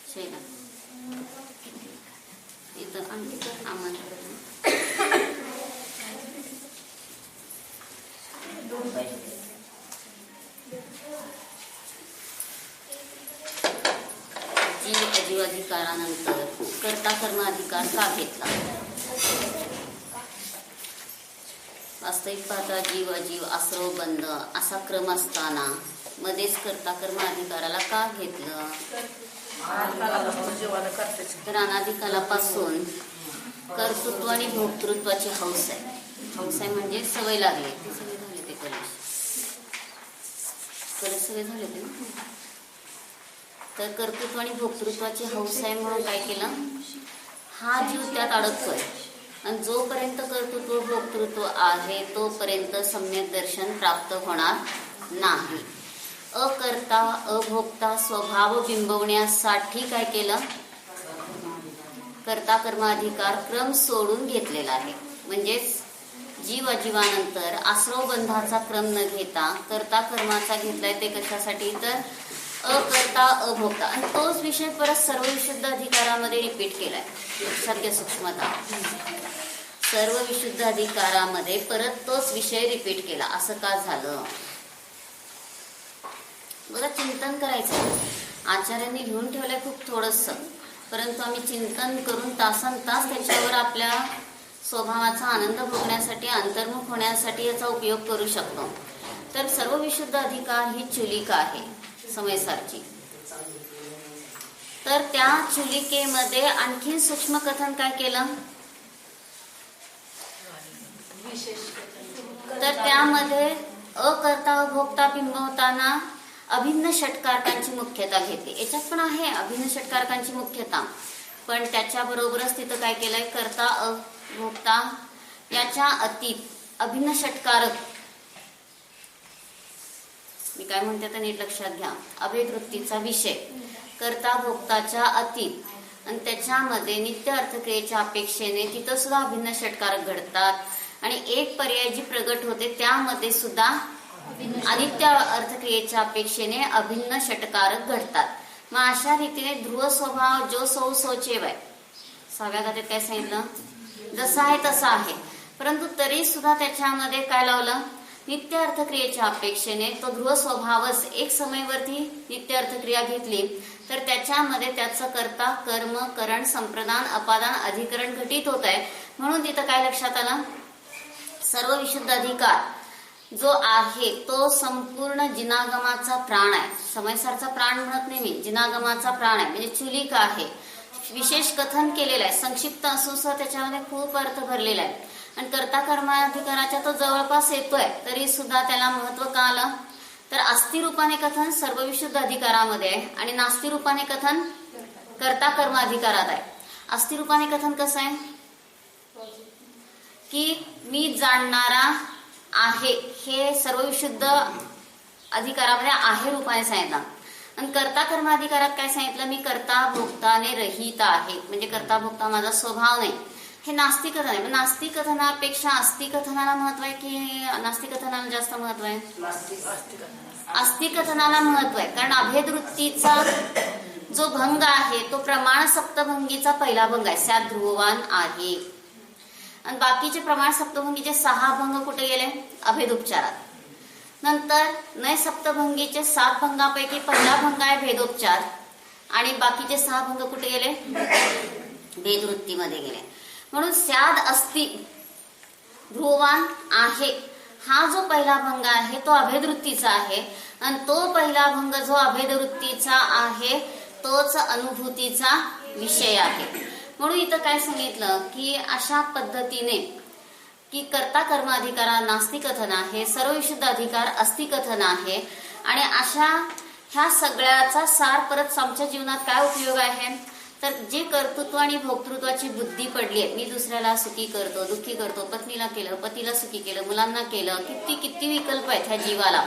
शेला इथं आणखी पण आमंत्रण जीव अजीवाधिकारानंतर कर्ता कर्माधिकार का घेतला? वास्तविक पाहता जीव अजीव आश्रव बंध असा क्रम असताना मध्येच कर्ता कर्माधिकाराला का घेतलं? तर अनादिकालापासून कर्तृत्व आणि भोक्तृत्वाची हौस आहे. हौस आहे म्हणजे सवय लागली. ते सवय झाले ते कलश सवय झाले ते ना. तर कर्तृत्व आणि भोक्तृत्वाची हौस आहे म्हणून काय केलं? हा जीव त्यात अडकतोय आणि जोपर्यंत कर्तृत्व भोक्तृत्व आहे तोपर्यंत सम्यक दर्शन प्राप्त होणार नाही. अकर्ता अभोक्ता स्वभाव बिंबवण्यासाठी काय केलं? कर्ता कर्माधिकार क्रम सोडून घेतलेला आहे. म्हणजेच जीव अजीवानंतर आश्रव बंधाचा क्रम न घेता कर्ता कर्माचा घेतलाय. ते कशासाठी? तर अकर्ता अभोक्ता. आणि तोच विषय परत सर्व विशुद्ध अधिकारामध्ये रिपीट केलाय. सत्य सूक्ष्मता सर्व विशुद्ध अधिकारामध्ये परत तोच विषय रिपीट केला. असं का झालं? बघा, चिंतन करायचं. आचार्यांनी लिहून ठेवलंय खूप थोडंसं, परंतु आम्ही चिंतन करून तासन तास त्याच्यावर आपल्या स्वभावाचा आनंद भोगण्यासाठी अंतर्मुख होण्यासाठी याचा उपयोग करू शकतो. तर सर्व विशुद्ध अधिकार ही चुलिका आहे समयसारची. तर त्या चुलिकेमध्ये आणखी सूक्ष्म कथन काय केलं? तर त्यामध्ये अकर्ता अभोक्ता बिंबवताना अभिन्न षटकारकांची मुख्यता घेतली. याच्यात पण आहे अभिन्न षटकारकांची मुख्यता, पण त्याच्याबरोबरच तिथं काय केलंय? कर्ता अभोक्ता याच्या अतीत अभिन्न षटकारक. मी काय म्हणते तर नीट लक्षात घ्या. अभेद वृत्तीचा विषय कर्ता भोक्ताच्या अतीत आणि त्याच्यामध्ये नित्य अर्थक्रियेच्या अपेक्षेने तिथं सुद्धा अभिन्न षटकारक घडतात. आणि एक पर्याय जी प्रगट होते त्यामध्ये सुद्धा अनित्य अर्थक्रियेच्या अपेक्षेने अभिन्न षटकारक घडतात. मग अशा रीतीने ध्रुव स्वभाव जो सौ सोचेव आहे. 6व्या गाथेत काय सांगितलं? जसा आहे तसा आहे. परंतु तरी सुद्धा त्याच्यामध्ये काय लावलं? नित्य अर्थक्रियेच्या अपेक्षेने तो ध्रुव स्वभावच एक समयवरती नित्य अर्थक्रिया घेतली तर त्याच्यामध्ये त्याचं कर्ता कर्म करण संप्रदान अपादान अधिकरण घटित होत आहे. म्हणून तिथं काय लक्षात आलं? सर्व विशुद्ध अधिकार जो आहे तो संपूर्ण जिनागमाचा प्राण आहे. समयसारचा प्राण म्हणत नाही मी, जिनागमाचा प्राण आहे. म्हणजे चुलिका आहे. विशेष कथन केलेलं आहे. संक्षिप्त असून सुद्धा त्याच्यामध्ये खूप अर्थ भरलेला आहे. आणि कर्ता कर्माधिकाराच्या तो जवळपास येतोय तरी सुद्धा त्याला महत्व का आलं? तर आस्ती रूपाने कथन सर्व विशुद्ध अधिकारामध्ये आहे आणि नास्ती रूपाने कथन कर्ता कर्माधिकारात आहे. आस्ती रूपाने कथन कसं आहे? की मी जाणणारा आहे हे सर्व विशुद्ध अधिकारामध्ये आहे रूपाने सांगितलं. आणि कर्ता कर्माधिकारात काय सांगितलं? मी कर्ता भोक्ताने रहित आहे. म्हणजे कर्ता भोक्ता माझा स्वभाव नाही. हे नास्तिक कथन आहे. नास्तिक कथनापेक्षा आस्तिक कथनाला महत्व आहे की नास्तिक कथनाला जास्त महत्व आहे? आस्तिक कथनाला महत्व आहे. कारण अभेद वृत्तीचा जो भंग आहे तो प्रमाण सप्तभंगीचा पहिला भंग आहे. स्यात ध्रुववान आहे. आणि बाकीचे प्रमाण सप्तभंगीचे 6 भंग कुठे गेले? अभेद उपचारात. नंतर नय सप्तभंगीचे 7 भंगापैकी पहिला भंग आहे भेदोपचार आणि बाकीचे 6 भंग कुठे गेले? भेदवृत्तीमध्ये गेले. म्हणून स्याद अस्ति ध्रुववान आहे हा जो पहिला भंग आहे तो अभेदवृत्तीचा आहे. आणि तो पहिला भंग जो अभेदवृत्तीचा आहे तोच अनुभूतीचा विषय आहे. म्हणून इथं काय सांगितलं की अशा पद्धतीने की कर्ता कर्माधिकारा नास्तिक कथन आहे, सर्व विशुद्ध अधिकार अस्ति कथन आहे. आणि अशा ह्या सगळ्याचा सार परत आमच्या जीवनात काय उपयोग आहे? तर जे कर्तृत्व आणि भोक्तृत्वाची बुद्धी पडली आहे, मी दुसऱ्याला सुखी करतो दुःखी करतो, पत्नीला केलं पतीला सुखी केलं मुलांना केलं, किती विकल्प आहेत ह्या जीवाला.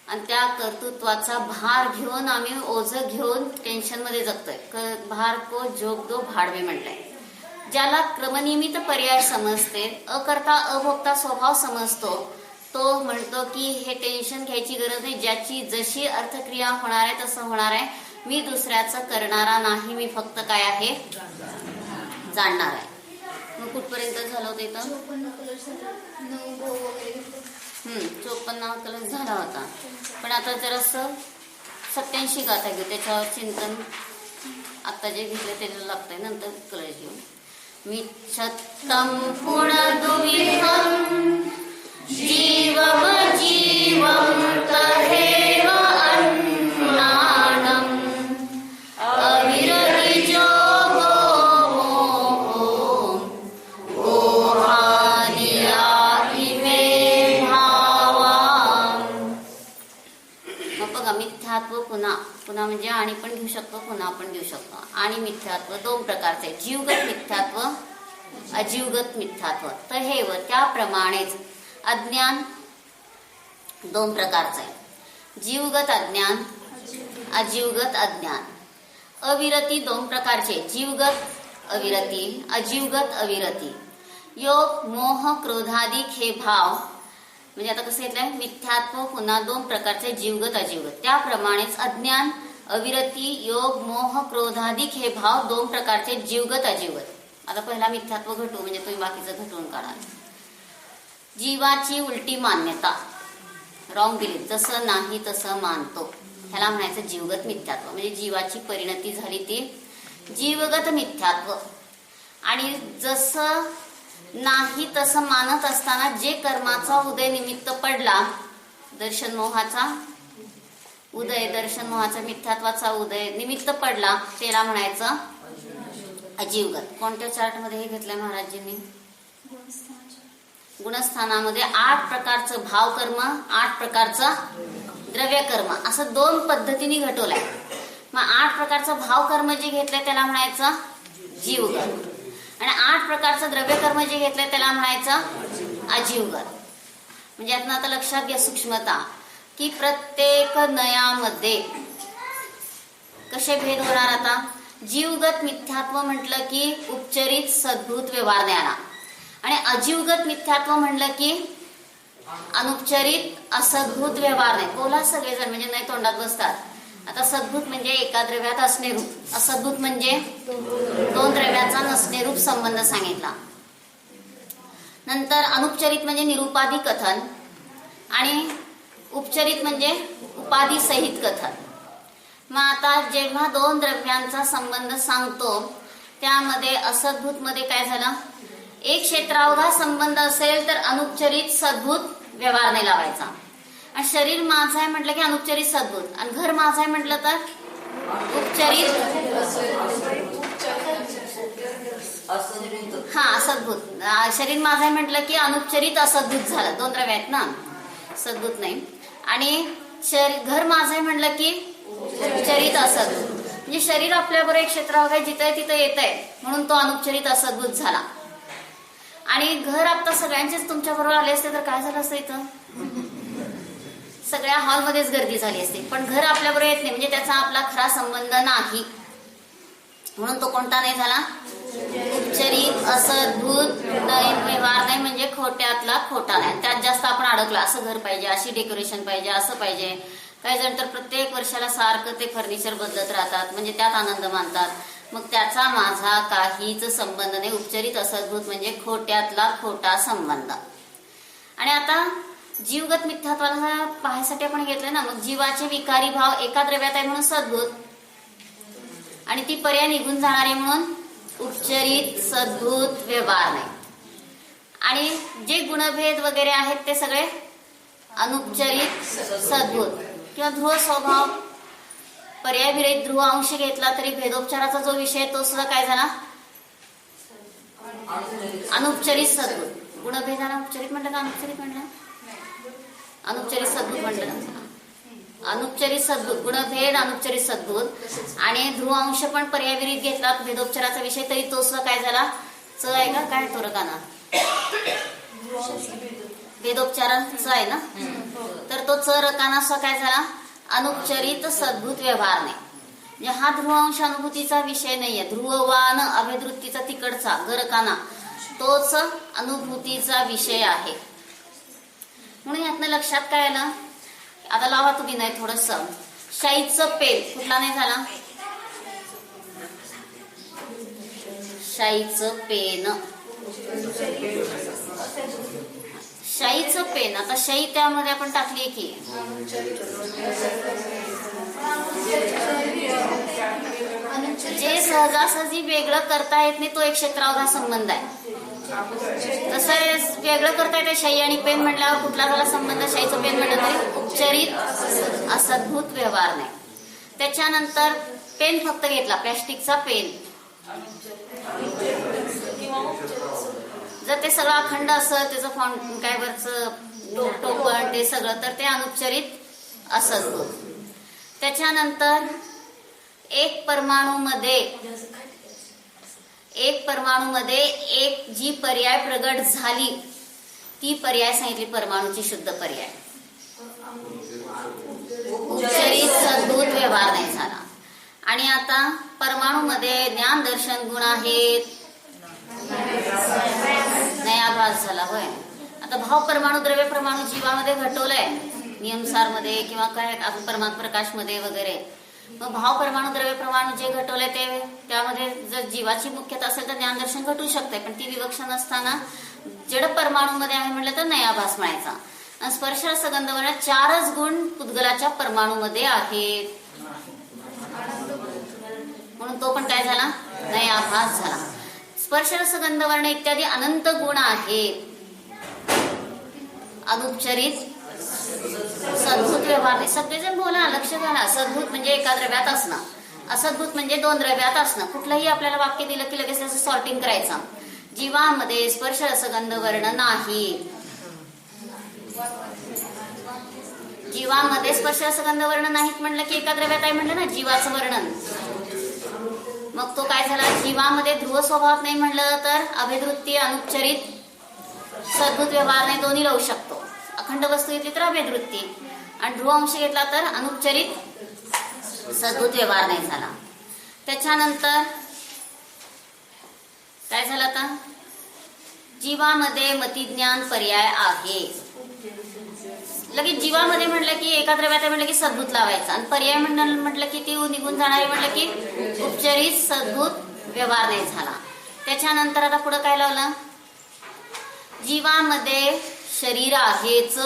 आणि त्या कर्तृत्वाचा भार घेऊन आम्ही ओझं घेऊन टेन्शन मध्ये जगतोय. भार को जोग दो भाडवे म्हटलंय. ज्याला क्रमनियमित पर्याय समजते, अकर्ता अभोक्ता स्वभाव समजतो, तो म्हणतो की हे टेन्शन घ्यायची गरज नाही. ज्याची जशी अर्थक्रिया होणार आहे तसं होणार आहे. मी दुसऱ्याचं करणारा नाही, मी फक्त काय आहे, जाणणार आहे. मग कुठपर्यंत झालं होतं इथं? 54 कलश झाला होता. पण आता जरासं 87 गाथा घेऊ, त्याच्यावर चिंतन आता जे घेतलं त्याला लागतंय, नंतर कलश घेऊ. मिच्छत्तं पुनर्दुविधं जीवमजीवं तथैव अन्नानम् अविरतिजोगो गोहानिया इमे भावाम्. मग बघा, मिथ्यात्व पुन्हा म्हणजे आणि पण घेऊ शकतो, पुन्हा पण घेऊ शकतो. आणि मिथ्यात्व दोन प्रकारचे, जीवगत मिथ्यात्व, अजीवगत मिथ्यात्व. तर हे व त्याप्रमाणेच अज्ञान दोन प्रकारचे आहे, जीवगत अज्ञान, अजीवगत अज्ञान. अविरती दोन प्रकारचे, जीवगत अविरती, अजीवगत अविरती. योग मोह क्रोधादिक हे भाव, म्हणजे आता कसं घेतलंय, मिथ्यात्व पुन्हा दोन प्रकारचे, जीवगत अजीवगत. त्याप्रमाणेच अज्ञान, अविरती, योग मोह क्रोधादिक हे भाव दोन प्रकारचे, जीवगत अजीवगत. आता पहिला मिथ्यात्व घटू, म्हणजे तुम्ही बाकीचं घटवून काढा. जीवाची उलटी मान्यता, रॉंग बिलीफ, जसं नाही तसं मानतो, ह्याला म्हणायचं जीवगत मिथ्यात्व. म्हणजे जीवाची परिणती झाली ती जीवगत मिथ्यात्व. आणि जसं नाही तसं मानत असताना जे कर्माचा उदय निमित्त पडला, दर्शन मोहाचा उदय, दर्शन मोहाचा मिथ्यात्वाचा उदय निमित्त पडला, त्याला म्हणायचं अजीवगत. कोणत्या चार्ट मध्ये हे घेतलंय महाराजजींनी? गुणस्थानामध्ये 8 प्रकारचं भावकर्म, 8 प्रकारचं द्रव्यकर्म, असं 2 पद्धतीने घटवलंय. मग 8 प्रकारचं भावकर्म जे घेतलंय त्याला म्हणायचं जीवगत, आणि 8 प्रकारचं द्रव्यकर्म जे घेतलंय त्याला म्हणायचं अजीवगत. म्हणजे यातनं आता लक्षात घ्या सूक्ष्मता, की प्रत्येक नयामध्ये कसे भेद होणार. आता जीवगत मिथ्यात्व म्हटलं की उपचरित सद्भूत व्यवहार ज्ञाना, आणि अजीवगत मिथ्यात्व म्हटलं की अनुपचरित असद्भूत व्यवहार नाही. कोला सगळेजण म्हणजे नाही तोंडात बसतात. आता सद्भूत म्हणजे एका द्रव्यात असणे रूप, असद्भूत म्हणजे 2 द्रव्याचा नसणे रूप संबंध सांगितला. नंतर अनुपचरित म्हणजे निरुपाधी कथन, आणि उपचरित म्हणजे उपाधी सहित कथन. मग आता जेव्हा 2 द्रव्यांचा संबंध सांगतो, त्यामध्ये असद्भूत मध्ये काय झालं, एक क्षेत्रावधा संबंध असेल तर अनुपचरित सद्भूत व्यवहार नाही लावायचा. आणि शरीर माझं आहे म्हटलं की अनुपचरित सद्भूत, आणि घर माझं आहे म्हटलं तर उपचरित असद्भूत. शरीर माझं आहे म्हटलं की अनुपचरित असद्भूत झालं, 2 द्रव्य आहेत ना, सद्भूत नाही. आणि घर माझं आहे म्हटलं की उपचरित असद्भूत, म्हणजे शरीर आपल्याबरोबर एक क्षेत्रावर जिथं तिथं येत आहे म्हणून तो अनुपचरित असद्भूत झाला. आणि घर आता सगळ्यांचेच तुमच्या बरोबर आले असते तर काय झालं असतं, इथं सगळ्या हॉलमध्येच गर्दी झाली असते. पण घर आपल्याबरोबर येत नाही म्हणजे त्याचा आपला खरा संबंध नाही, म्हणून तो कोणता नाही झाला, उपचरित असद्भूत व्यवहार नाही, म्हणजे खोट्यातला खोटा नाही. त्यात जास्त आपण अडकलो, असं घर पाहिजे, अशी डेकोरेशन पाहिजे, असं पाहिजे. काही जण तर प्रत्येक वर्षाला सारखं ते फर्निचर बदलत राहतात, म्हणजे त्यात आनंद मानतात. मग त्याचा माझा काहीच संबंध नाही. उपचरित असद्भूत म्हणजे खोट्यातला खोटा संबंध. आणि आता जीवगत मिथ्यात्वाला पाहायसाठी आपण घेतलं ना, मग जीवाचे विकारी भाव एका द्रव्यात आहे म्हणून सद्भूत, आणि ती पर्याय निघून जाणार आहे म्हणून उपचरित सद्भूत व्यवहार नाही. आणि जे गुणभेद वगैरे आहेत ते सगळे अनुपचरित सद्भूत, किंवा ध्रुव स्वभाव, पर्याय विरहित ध्रुव अंश घेतला तरी भेदोपचाराचा जो विषय तो सुद्धा काय झाला, अनुपचरित सद्भूत. गुणभेदाला उपचरित म्हणलं का अनुपचरित म्हणलं, अनुपचरित सद्भूत म्हणलं, अनुपचरित सद्भूत, गुणभेद अनुपचरित सद्भूत. आणि ध्रुव अंश पण पर्याय विरहित घेतला भेदोपचाराचा विषय तरी तो सुद्धा काय झाला, च आहे का काय तो रकाना, भेदोपचाराचा आहे ना, तर तो च रकाना सुद्धा काय झाला, अनुपचरित सद्भूत व्यवहार नाही. म्हणजे हा ध्रुवांश अनुभूतीचा विषय नाहीये. ध्रुववान अभेदवृत्तीचा तिकडचा गरकाना तोच अनुभूतीचा विषय आहे. म्हणून यातनं लक्षात काय आलं, आता लावा तुम्ही नाही थोडस, शाईचं पेन कुठला नाही झाला? शाईचं पेन, शाईचं पेन. आता शाई त्यामध्ये आपण टाकली की जे सहजासहजी वेगळं करता येत नाही तो एक क्षेत्रावधा संबंध आहे. तसं वेगळं करता येते शाई आणि पेन म्हटल्यावर कुठला झाला संबंध? शाईचं पेन म्हटलं तरी उपचारित असद्भूत व्यवहार नाही. त्याच्यानंतर पेन फक्त घेतला, प्लॅस्टिकचा पेन. जर ते सगळं अखंड असं त्याचं फॉन्ट काय वरचं टोपण ते सगळं तर ते अनुपचारित असद्भूत. त्याच्यानंतर एक परमाणूमध्ये एक जी पर्याय प्रगट झाली ती पर्याय सांगितली परमाणूची शुद्ध पर्याय. उपचारित सद्भूत व्यवहार नाही झाला. आणि आता परमाणूमध्ये ज्ञान दर्शन गुण आहेत, नयाभास झाला. होय, आता भाव परमाणू द्रव्य परमाणू जीवामध्ये घटवलंय नियमसार मध्ये किंवा काय परमात्म प्रकाश मध्ये वगैरे. मग भाव परमाणू द्रव्य परमाणू जे घटवलंय ते त्यामध्ये जर जीवाची मुख्यता असेल तर ज्ञान दर्शन घटू शकते, पण ती विवक्षा नसताना जड परमाणू मध्ये आहे म्हटलं तर नयाभास म्हणायचा. आणि स्पर्श रसगंध वर्ण 4च गुण पुद्गलाच्या परमाणूमध्ये आहेत म्हणून तो पण काय झाला? नयाभास झाला. स्पर्श रसगंध वर्ण इत्यादी अनंत गुण आहेत, अनुपचारित सद्भूत व्यवहार नाही. सगळेजण बोला, लक्ष घाला. सद्भूत म्हणजे एका द्रव्यात असणं, असद्भूत म्हणजे 2 द्रव्यात असणं. कुठलंही आपल्याला वाक्य दिलं की लगेच त्याचं सॉर्टिंग करायचं. जीवामध्ये स्पर्श रसगंध वर्ण नाही, जीवामध्ये स्पर्श रसगंध वर्ण नाहीत म्हणलं की एका द्रव्यात आहे म्हणलं ना जीवाचं वर्णन. मग तो काय झाला? जीवामध्ये ध्रुव स्वभाव नाही म्हणलं तर अभेदवृत्ती अनुपचारित सद्भूत व्यवहार नाही दोन्ही लावू शकतो. अखंड वस्तू घेतली तर अभेदवृत्ती आणि ध्रुव अंश घेतला तर अनुपचारित सद्भूत व्यवहार नाही झाला. त्याच्यानंतर काय झालं? आता जीवामध्ये मतिज्ञान पर्याय आहे. लगेच जीवामध्ये म्हटलं की एका द्रव्यात म्हटलं की सद्भूत लावायचा आणि पर्याय म्हटलं की ती निघून जाणारी म्हटलं की उपचारित सद्भूत व्यवहार नाही झाला. त्याच्यानंतर आता पुढे काय लावलं? जीवामध्ये शरीर आहेच,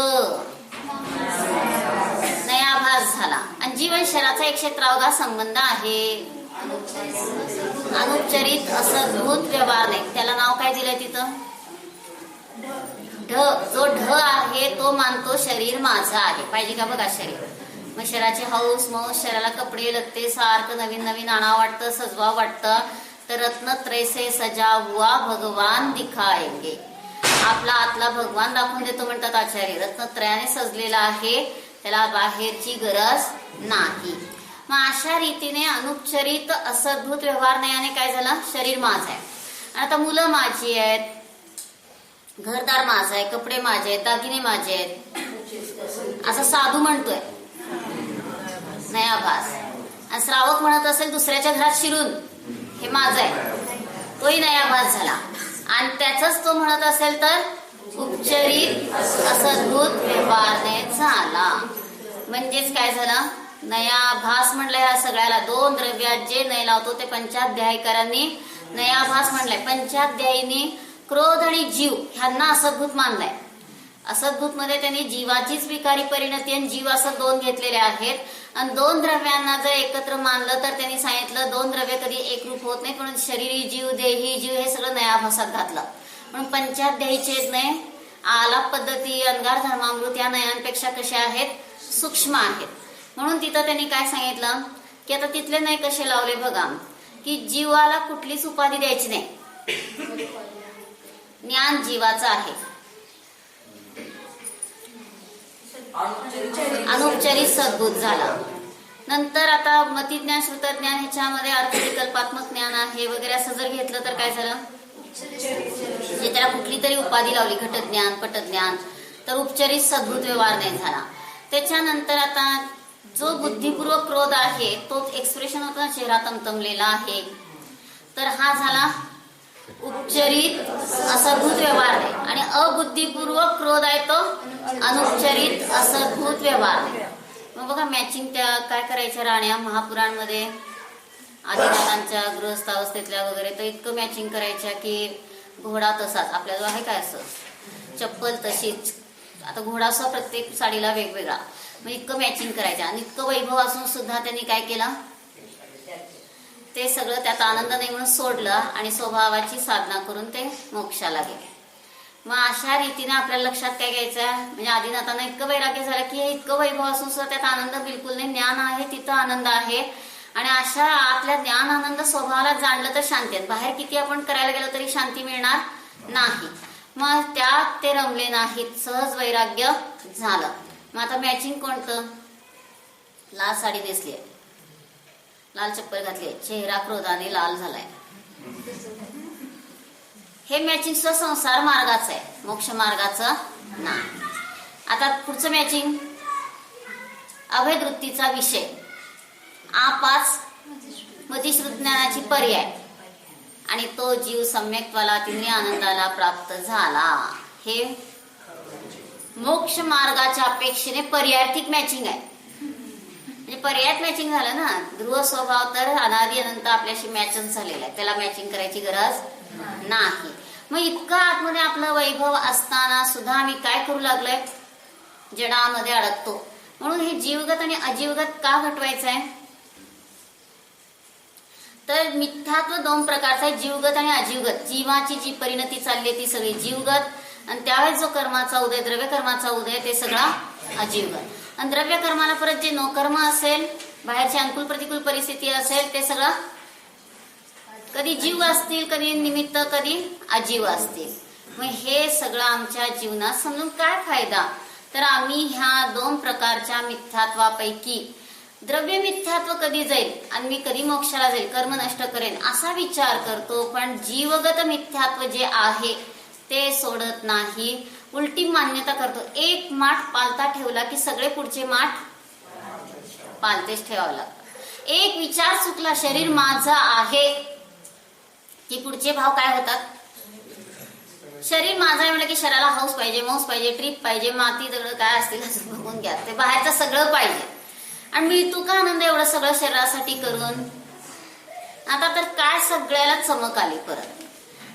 नयाभास झाला. आणि जीवन शरीराचा एक क्षेत्रावधा संबंध आहे, अनुपचारित असद्भूत व्यवहार नाही. त्याला नाव काय दिलंय तिथं? ढ. जो ढ आहे तो मानतो शरीर माझं आहे. पाहिजे का बघा शरीर. मग शरीराची हौस मौस, शरीराला कपडे लत्ते सारखं नवीन नवीन आणावं वाटतं, सजवावं वाटतं. तर रत्नत्रय से सजा हुआ भगवान दिखाएंगे. आपला आतला भगवान दाखवून देतो म्हणतात आचार्य. रत्नत्रयाने सजलेला आहे, त्याला बाहेरची गरज नाही. मग अशा रीतीने अनुपचारित असद्भूत व्यवहार नाही आणि काय झालं? शरीर माझं आहे. आता मुलं माझी आहेत, घरदार माझं आहे, कपडे माझे आहेत, दागिने माझे आहेत असं साधू म्हणतोय, नयाभास. आणि श्रावक म्हणत असेल दुसऱ्याच्या घरात शिरून हे माझं आहे, तोही नयाभास झाला. आणि त्याच तो म्हणत असेल तर उपचारित असद्भूत व्यवहार नाही झाला. म्हणजेच काय झालं? नयाभास म्हणलं ह्या सगळ्याला. 2 द्रव्यात जे नय लावतो ते पंचाध्यायीकरांनी नयाभास म्हणलाय. पंचाध्यायीने क्रोध आणि जीव ह्यांना असद्भूत मानलाय. असद्भूत मध्ये त्यांनी जीवाचीच विकारी परिणती आणि जीव असं 2 घेतलेले आहेत. आणि 2 द्रव्यांना जर एकत्र मानलं तर त्यांनी सांगितलं 2 द्रव्य कधी एकरूप होत नाही, पण शरीरी जीव देही जीव हे सगळं नयाभासात घातलं. म्हणून पंचाध्यायीचे नय आलाप पद्धती अंगार धर्मामृत या नयांपेक्षा कशा आहेत? सूक्ष्म आहेत. म्हणून तिथं त्यांनी काय सांगितलं की आता तिथले नय कसे लावले बघा, की जीवाला कुठलीच उपाधी द्यायची नाही, ज्ञान जीवाचं आहे. अनुपचारित सद्भूत झाला. नंतर आता मतिज्ञान श्रुतज्ञान ह्याच्यामध्ये अर्थविकल्पात्मक ज्ञान आहे वगैरे असं जर घेतलं तर काय झालं? म्हणजे त्याला कुठली तरी उपाधी लावली, घटज्ञान पटज्ञान, तर उपचारित सद्भूत व्यवहार नाही झाला. त्याच्यानंतर आता जो बुद्धिपूर्वक क्रोध आहे तो एक्सप्रेशन होता चेहरा तमतमलेला आहे, तर हा झाला उपचारित असद्भूत व्यवहार नाही. आणि अबुद्धिपूर्वक क्रोध आहे तो अनुपचारित असद्भूत व्यवहार नाही. मग बघा मॅचिंग त्या काय करायच्या राण्या महापुराणमध्ये आदिनाथांच्या गृहस्थावस्थेतल्या वगैरे तर इतकं मॅचिंग करायच्या की घोडा तसाच आपल्याजवळ आहे काय असं चप्पल तशीच आता घोडा असा प्रत्येक साडीला वेगवेगळा मग इतकं मॅचिंग करायचं आणि इतकं वैभव असून सुद्धा त्यांनी काय केलं ते सगळं त्यात आनंद नाही म्हणून सोडलं आणि स्वभावाची साधना करून ते मोक्षाला गेले. मग अशा रीतीने आपल्या लक्षात काय घ्यायचं म्हणजे आदिनाथांना इतकं वैराग्य झालं की हे इतकं वैभव असून सुद्धा त्यात आनंद बिलकुल नाही. ज्ञान आहे तिथं आनंद आहे आणि अशा आपल्या ज्ञान आनंद स्वभावाला जाणलं तर शांती आहे. बाहेर किती आपण करायला गेलो तरी शांती मिळणार नाही. मग त्यात ते रमले नाहीत, सहज वैराग्य झालं. मग आता मॅचिंग कोणतं? लाल साडी नेसली आहे, लाल चप्पल घातली, चेहरा क्रोधाने लाल झालाय. हे मॅचिंग संसार मार्गाचं आहे, मोक्ष मार्गाचं नाही. आता पुढचं मॅचिंग अभेद वृत्तीचा विषय आपाच मतिश्रुत ज्ञानाची पर्याय आणि तो जीव सम्यक्त्वाला तिन्ही आनंदाला प्राप्त झाला. हे मोक्ष मार्गाच्या अपेक्षेने पर्यायार्थिक मॅचिंग आहे. म्हणजे पर्यायात मॅचिंग झालं ना. ध्रुव स्वभाव तर अनादि अनंत आपल्याशी मॅचच झालेला आहे, त्याला मॅचिंग करायची गरज नाही. मग इतकं आतमध्ये आपलं वैभव असताना सुद्धा आम्ही काय करू लागलोय? जडामध्ये अडकतो. म्हणून हे जीवगत आणि अजीवगत का घटवायचं आहे? तर मिथ्यात्व दोन प्रकारचं आहे, जीवगत आणि अजीवगत. जीवाची जी परिणती चालली ती सगळी जीवगत आणि त्यावेळेस जो कर्माचा उदय द्रव्य कर्माचा उदय ते सगळं अजीवगत. आणि द्रव्य कर्माला परत जे नोकर्म असेल, बाहेरची अनुकूल प्रतिकूल परिस्थिती असेल ते सगळं कधी जीव असतील, कधी निमित्त, कधी अजीव असतील. मग हे सगळं आमच्या जीवनात समजून काय फायदा? तर आम्ही ह्या दोन प्रकारच्या मिथ्यात्वापैकी द्रव्य मिथ्यात्व कधी जाईल आणि मी कधी मोक्षाला जाईल, कर्म नष्ट करेन असा विचार करतो. पण जीवगत मिथ्यात्व जे आहे ते सोडत नाही, उलटी मान्यता करतो. एक माठ पालता ठेवला की सगळे पुढचे माठ पालतेच ठेवावं लागतं. एक विचार चुकला, शरीर माझं आहे, की पुढचे भाव काय होतात? शरीर माझं आहे म्हणलं की शरीराला हाऊस पाहिजे, मौस पाहिजे, ट्रिप पाहिजे, माती दगड काय असतील असं बघून घ्या, ते बाहेरचं सगळं पाहिजे. आणि मिळतो का आनंद एवढं सगळं शरीरासाठी करून? आता तर काय सगळ्याला चमक आली परत.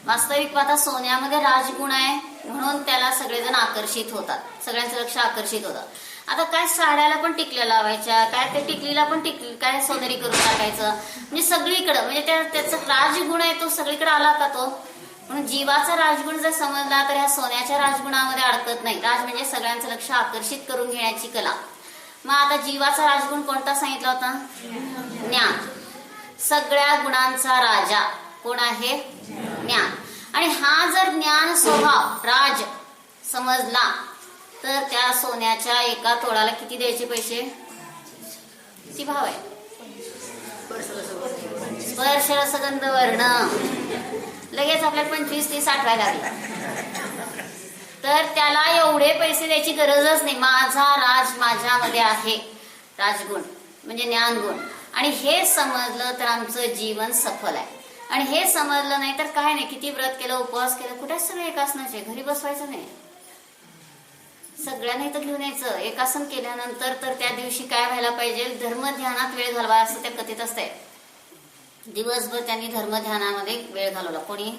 वास्तविक पाहता सोन्यामध्ये राजगुण आहे म्हणून त्याला सगळेजण आकर्षित होतात, सगळ्यांचं लक्ष आकर्षित होतं. आता काय साड्याला पण टिकल्या लावायच्या, काय ते टिकलीला पण टिकली काय सोनेरी करून टाकायचं, म्हणजे सगळीकडं म्हणजे त्याचा राजगुण आहे तो सगळीकडे आला का तो. म्हणून जीवाचा राजगुण जर समजला तर ह्या सोन्याच्या राजगुणामध्ये अडकत नाही. राज म्हणजे सगळ्यांचं लक्ष आकर्षित करून घेण्याची कला. मग आता जीवाचा राजगुण कोणता सांगितला होता? ज्ञान. सगळ्या गुणांचा राजा कोण आहे? ज्ञान. आणि हा जर ज्ञान स्वभाव राज समजला तर त्या सोन्याच्या एका तोळाला किती द्यायचे पैसे? किती भाव आहे? स्पर्श रसगंध वर्ण लगेच आपल्याला 25-30 आठवायला लागला. तर त्याला एवढे पैसे द्यायची गरजच नाही. माझा राज माझ्यामध्ये आहे, राजगुण म्हणजे ज्ञानगुण. आणि हे समजलं तर आमचं जीवन सफल आहे. आणि हे समजलं नाही तर काय नाही, किती व्रत केलं, उपवास केलं, कुठेच सगळं एकासनाचे, घरी बसवायचं नाही, सगळ्यांना इथं घेऊन यायचं. एकासन केल्यानंतर तर त्या दिवशी काय व्हायला पाहिजे? धर्म ध्यानात वेळ घालवा असं त्या कथित असतंय. दिवसभर त्यांनी धर्म ध्यानामध्ये वेळ घालवला. कोणी?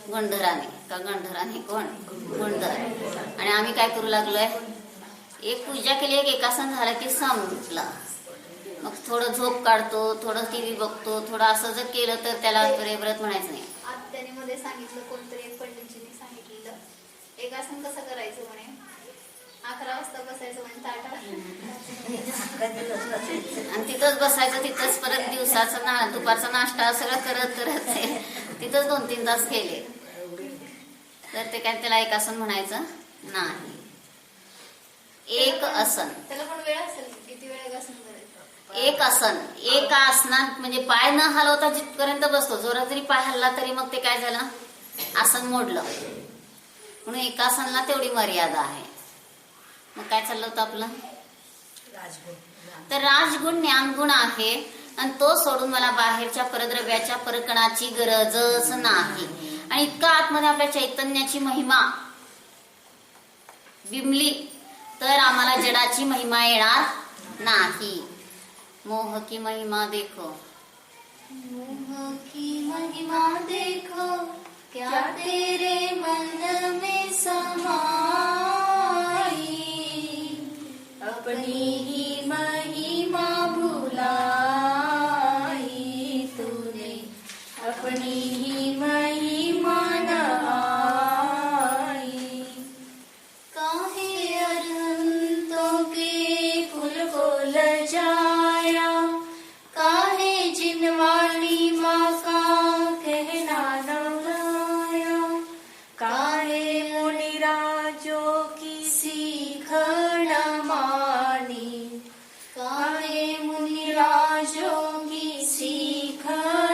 गुंडधराने का गंधराने? कोण? गुंडधर. आणि आम्ही काय करू लागलोय? एक पूजा केली, एक एकासन झालं की संपलं. मग थोडं झोप काढतो, थोडं टीव्ही बघतो, थोडं असं जर केलं तर त्याला व्रत म्हणायचं नाही. आत्याने मध्ये सांगितलं, कोणतरी एक पंडितजीने सांगितलेलं एक आसन कसं करायचं म्हणे, 11 वाजता बसायचं म्हणे ताटात आणि तिथंच बसायचं, तिथंच परत दिवसाचा दुपारचा नाश्ता सगळं करत करत तिथंच 2-3 तास केले. तर ते काय त्याला एक आसन म्हणायचं नाही. एक आसन त्याला पण वेळ असेल, किती वेळ एक आसन करायचं? एक आसन, एका आसनात म्हणजे पाय न हलवता जिथपर्यंत बसतो, जोरात जरी पाय हल्ला तरी मग ते काय झालं? आसन मोडलं. म्हणून एका आसनाला तेवढी मर्यादा आहे. मग काय चाललं होतं आपलं? तर राजगुण ज्ञानगुण आहे आणि तो सोडून मला बाहेरच्या परद्रव्याच्या परकणाची गरजच नाही. आणि इतका आतमध्ये आपल्या चैतन्याची महिमा बिंबली तर आम्हाला जडाची महिमा येणार नाही. मोह की महिमा देखो, मोह की महिमा देखो, क्या तेरे मन में समाई, अपनी ही महिमा भुलाई तूने, अपनी ही महिमा न आई. काहे अनंतों के कुल को लजाया, काहे जिनवाली माँ का कहना न गाया, काहे मुनिराजों की सीख न मानी, काहे मुनिराजों की सीख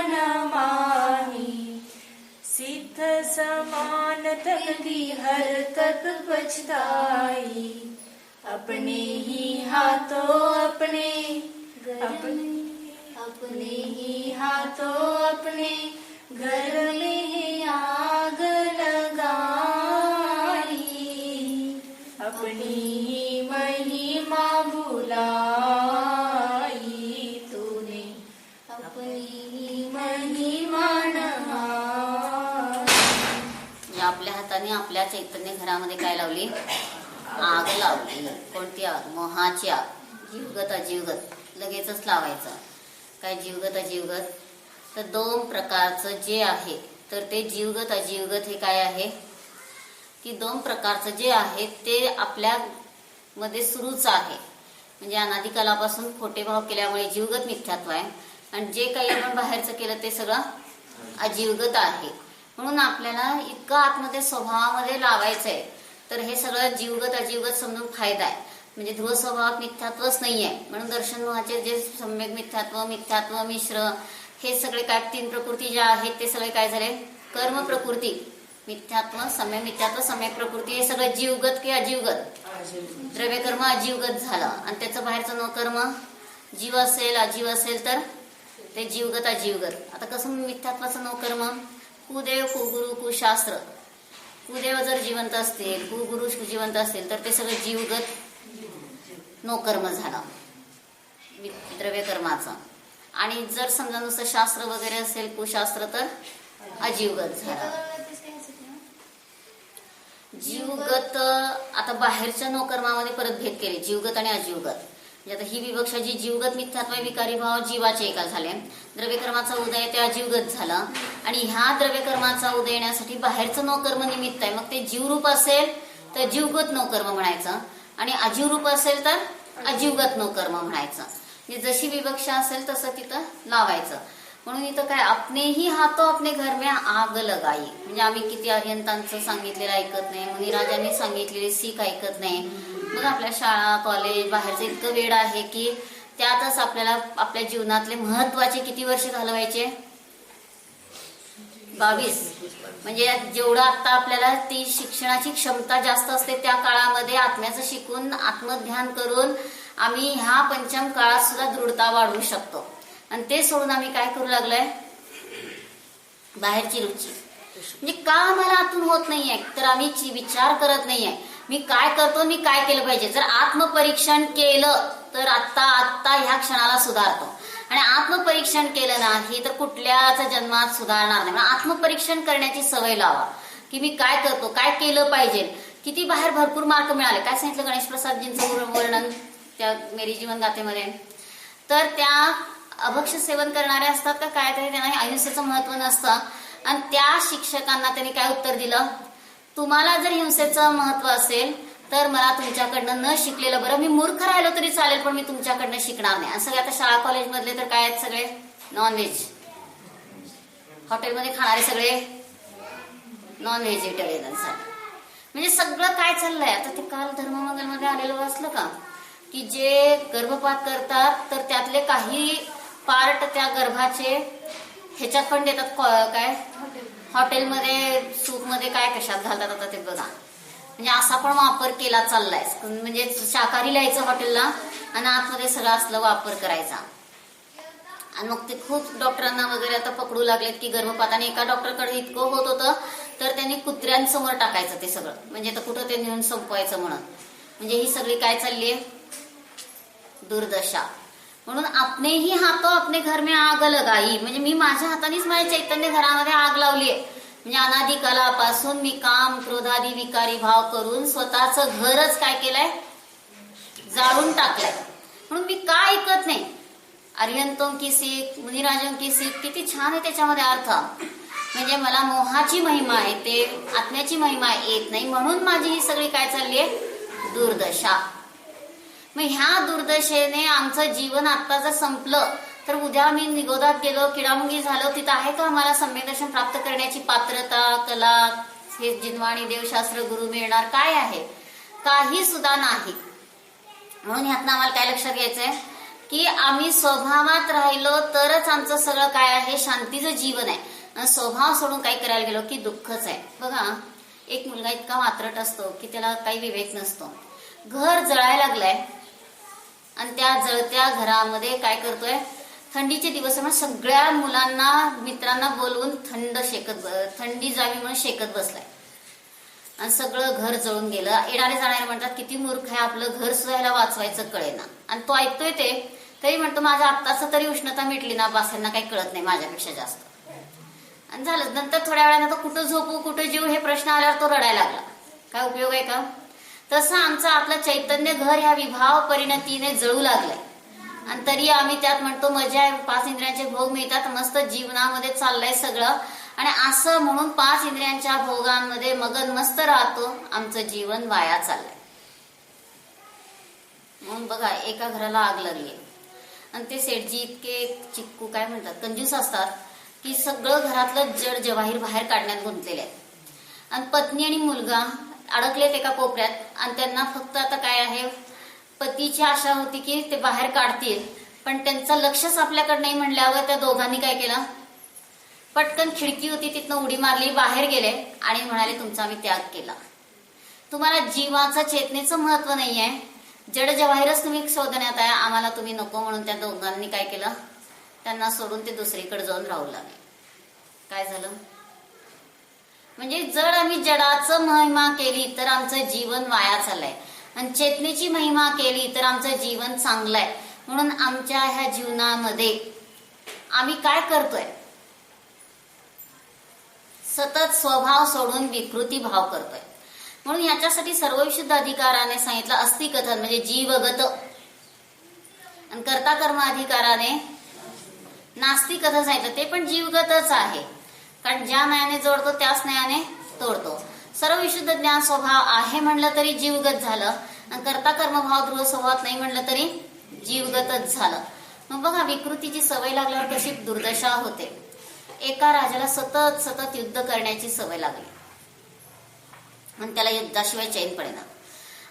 न मानी. सिद्ध समान तक भी हर तक पछताई, अपने ही हाथों अपने ही हाथों अपने घर में आग लगाई, अपनी ही महिमा भुलाई तूने, अपनी ही महिमा न आई. आपल्या हाताने आपल्या चैतन्य घरामध्ये काय लावली? आग लावली. कोणती आग? मोहाची आग. जीवगत अजीवगत लगेचच लावायचं. काय जीवगत अजीवगत? तर दोन प्रकारचं जे आहे, तर ते जीवगत अजीवगत हे काय आहे की दोन प्रकारचं जे आहे ते आपल्या मध्ये सुरूच आहे. म्हणजे अनादिकालापासून खोटे भाव केल्यामुळे जीवगत मिथ्यात्व आहे, आणि जे काही आपण बाहेरचं केलं ते सगळं अजीवगत आहे. म्हणून आपल्याला इतकं आतमध्ये स्वभावामध्ये लावायचंय, तर हे सगळं जीवगत अजीवगत समजून फायदा आहे. म्हणजे ध्रुव स्वभावात मिथ्यात्वच नाहीये. म्हणून दर्शन मोहाचे जे सम्यक मिथ्यात्व मिश्र हे सगळे काय तीन प्रकृती ज्या आहेत ते सगळे काय झाले? कर्म प्रकृती. मिथ्यात्व सम्यक प्रकृती हे सगळं जीवगत की अजीवगत? द्रव्यकर्म अजीवगत झालं, आणि त्याचं बाहेरचं न कर्म जीव असेल अजीव असेल तर ते जीवगत अजीवगत. आता कसं मिथ्यात्वाचं न कर्म? कुदेव कुगुरु कुशास्त्र. कुदेव जर जिवंत असतील, कुगुरु जिवंत असतील तर ते सगळं जीवगत नो कर्म झालं द्रव्यकर्माचं. आणि जर समजा नुसतं शास्त्र वगैरे असेल कुशास्त्र तर अजीवगत झालं. जीवगत आता बाहेरच्या नो कर्मामध्ये परत भेद केले जीवगत आणि अजीवगत. म्हणजे आता ही विवक्षा जी जीवगत मिथ्यात्व विकारी भाव जीवाचे एका झाले, द्रव्यकर्माचा उदय ते अजीवगत झालं, आणि ह्या द्रव्यकर्माचा उदय येण्यासाठी बाहेरचं नो कर्म निमित्त आहे. मग ते जीवरूप असेल तर जीवगत नो कर्म म्हणायचं, आणि अजीवरूप असेल तर अजीवगत नो कर्म म्हणायचं. म्हणजे जशी विवक्षा असेल तसं तिथं लावायचं. म्हणून इथं काय? अपने ही हाथों अपने घर में आग लगाई. म्हणजे आम्ही किती अरिहंतांचं सांगितलेलं ऐकत नाही, मुनिराजांनी सांगितलेली सीख ऐकत नाही. मग आपल्या शाळा कॉलेज बाहेरचं इतकं वेळ आहे की त्यातच आपल्याला आपल्या जीवनातले महत्वाचे किती वर्ष घालवायचे? 22. म्हणजे जेवढं आता आपल्याला ती शिक्षणाची क्षमता जास्त असते त्या काळामध्ये आत्म्याचं शिकून आत्मध्यान करून आम्ही ह्या पंचम काळात सुद्धा दृढता वाढवू शकतो. आणि ते सोडून आम्ही काय करू लागलोय? बाहेरची रुची. म्हणजे का आम्हाला आतून होत नाहीये? तर आम्ही विचार करत नाहीये मी काय करतो, मी काय केलं पाहिजे. जर आत्मपरीक्षण केलं तर आत्ता ह्या क्षणाला सुधारतो, आणि आत्मपरीक्षण केलं नाही तर कुठल्याच जन्मात सुधारणार नाही. आत्मपरीक्षण करण्याची सवय लावा की मी काय करतो, काय केलं पाहिजे. किती बाहेर भरपूर मार्क मिळाले. काय सांगितलं गणेश प्रसादजींचं वर्णन त्या मेरी जीवन गाथेमध्ये? तर त्या अभक्ष सेवन करणारे असतात का काय, तरी त्यांना अहिंसेचं महत्व नसतं. आणि त्या शिक्षकांना त्यांनी काय उत्तर दिलं? तुम्हाला जर हिंसेचं महत्व असेल तर मला तुमच्याकडनं न शिकलेलं बरं. मी मूर्ख राहिलो तरी चालेल, पण मी तुमच्याकडनं शिकणार नाही. आणि सगळे आता शाळा कॉलेज मधले तर काय आहेत? सगळे नॉनव्हेज. हॉटेलमध्ये खाणारे सगळे नॉन व्हेजिटेरियन. म्हणजे सगळं काय चाललंय आता? ते काल धर्ममंगलमध्ये आलेलं वाचलं का की जे गर्भपात करतात तर त्यातले काही पार्ट त्या गर्भाचे ह्याच्यात पण देतात. काय हॉटेलमध्ये सूपमध्ये काय कशात घालतात आता ते बघा. म्हणजे असा पण वापर केला चाललाय. म्हणजे शाकाहारी लिहायचं हॉटेलला आणि आतमध्ये सगळं असलं वापर करायचा. आणि मग ते खूप डॉक्टरांना वगैरे आता पकडू लागलेत की गर्भपाताने एका डॉक्टरकडे इतकं होत होतं तर त्यांनी कुत्र्यांसमोर टाकायचं ते सगळं. म्हणजे तर कुठं ते नेऊन संपवायचं म्हणून. म्हणजे ही सगळी काय चालली आहे? दुर्दशा. म्हणून आपने ही हातो अपने घर में आग लगाई, म्हणजे मी माझ्या हातानेच माझ्या चैतन्य घरामध्ये आग लावली आहे. म्हणजे अनादी कालापासून मी काम क्रोधादी विकारी भाव करून स्वतःचं घरच काय केलंय? जाळून टाकलंय. म्हणून मी का ऐकत नाही? अरिहंतों की सीख, मुनिराजों की सीख, किती छान आहे त्याच्यामध्ये अर्थ. म्हणजे मला मोहाची महिमा येते, आत्म्याची महिमा येत नाही, म्हणून माझी ही सगळी काय चालली आहे? दुर्दशा. मग ह्या दुर्दशेने आमचं जीवन आता जर संपलं तर उद्या मी निगोदात गेलो, किडामुंगी झालो, तिथं आहे का आम्हाला सम्यक प्राप्त करण्याची पात्रता, कला, हे जिनवाणी देवशास्त्र गुरु मिळणार? काय आहे? काही सुद्धा नाही. म्हणून ह्यातनं आम्हाला काय लक्षात घ्यायचंय की आम्ही स्वभावात राहिलो तरच आमचं सगळं काय आहे? शांतीचं जीवन आहे. आणि स्वभाव सोडून काय करायला गेलो की दुःखच आहे. बघा, एक मुलगा इतका वात्रट असतो की त्याला काही विवेक नसतो. घर जळायला लागलंय आणि त्या जळत्या घरामध्ये काय करतोय? थंडीचे दिवस म्हणून सगळ्या मुलांना मित्रांना बोलवून थंडी जावी म्हणून शेकत बसलाय आणि सगळं घर जळून गेलं. येणारे जाणारे म्हणतात किती मूर्ख आहे, आपलं घर सुद्धा ह्याला वाचवायचं कळेना. आणि तो ऐकतोय ते तरी म्हणतो माझ्या आत्ताच तरी उष्णता मिटली ना, बासांना काही कळत नाही माझ्यापेक्षा जास्त. आणि झालं. नंतर थोड्या वेळानं तो कुठं झोपू कुठं जीव हे प्रश्न आल्यावर तो रडायला लागला. काय उपयोग आहे का? तसं आमचं आपलं चैतन्य घर ह्या विभाव परिणतीने जळू लागलंय आणि तरी आम्ही त्यात म्हणतो मजा आहे, 5 इंद्रियांचे भोग मिळतात, मस्त जीवनामध्ये चाललंय सगळं. आणि असं म्हणून 5 इंद्रियांच्या भोगांमध्ये मगन मस्त राहतो. आमचं जीवन वाया चाललंय. म्हणून बघा, एका घराला आग लागली आणि ते सेठजी इतके चिक्कू काय म्हणतात कंजूस असतात की सगळं घरातलं जड जवाहीर बाहेर काढण्यात गुंतलेले आहेत. आणि पत्नी आणि मुलगा अडकलेत एका कोपऱ्यात आणि त्यांना फक्त आता काय आहे? पतीची आशा होती की ते बाहेर काढतील, पण त्यांचं लक्षच आपल्याकडे नाही म्हणल्यावर त्या दोघांनी काय केलं? पटकन खिडकी होती तिथनं उडी मारली, बाहेर गेले आणि म्हणाले तुमचा आम्ही त्याग केला. तुम्हाला जीवाचं चेतनेचं महत्व नाहीये, जड जवाहीरच तुम्ही शोधण्यात आहे, आम्हाला तुम्ही नको. म्हणून त्या दोघांनी काय केलं? त्यांना सोडून ते दुसरीकडे जाऊन राहू लागले. काय झालं? म्हणजे जर आम्ही जडाचं महिमा केली तर आमचं जीवन वाया चाललंय आणि चेतनेची महिमा केली तर आमचं जीवन चांगलं आहे. म्हणून आमच्या ह्या जीवनामध्ये आम्ही काय करतोय? सतत स्वभाव सोडून विकृती भाव करतोय. म्हणून ह्याच्यासाठी सर्वविशुद्ध अधिकाराने सांगितलं अस्ति कथन म्हणजे जीवगत, आणि कर्ता कर्म अधिकाराने नास्ति कथन सांगितलं ते पण जीवगतच आहे. कारण ज्या न्यायाने जोडतो त्याच न्यायाने तोडतो. सर्व विशुद्ध ज्ञान स्वभाव आहे म्हणलं तरी जीवगत झालं आणि कर्ता कर्मभाव ध्रुव स्वभावात नाही म्हणलं तरी जीवगतच झालं. मग बघा, विकृतीची सवय लागल्यावर कशी दुर्दशा होते. एका राजाला सतत सतत युद्ध करण्याची सवय लागली आणि त्याला युद्धाशिवाय चैन पडेना.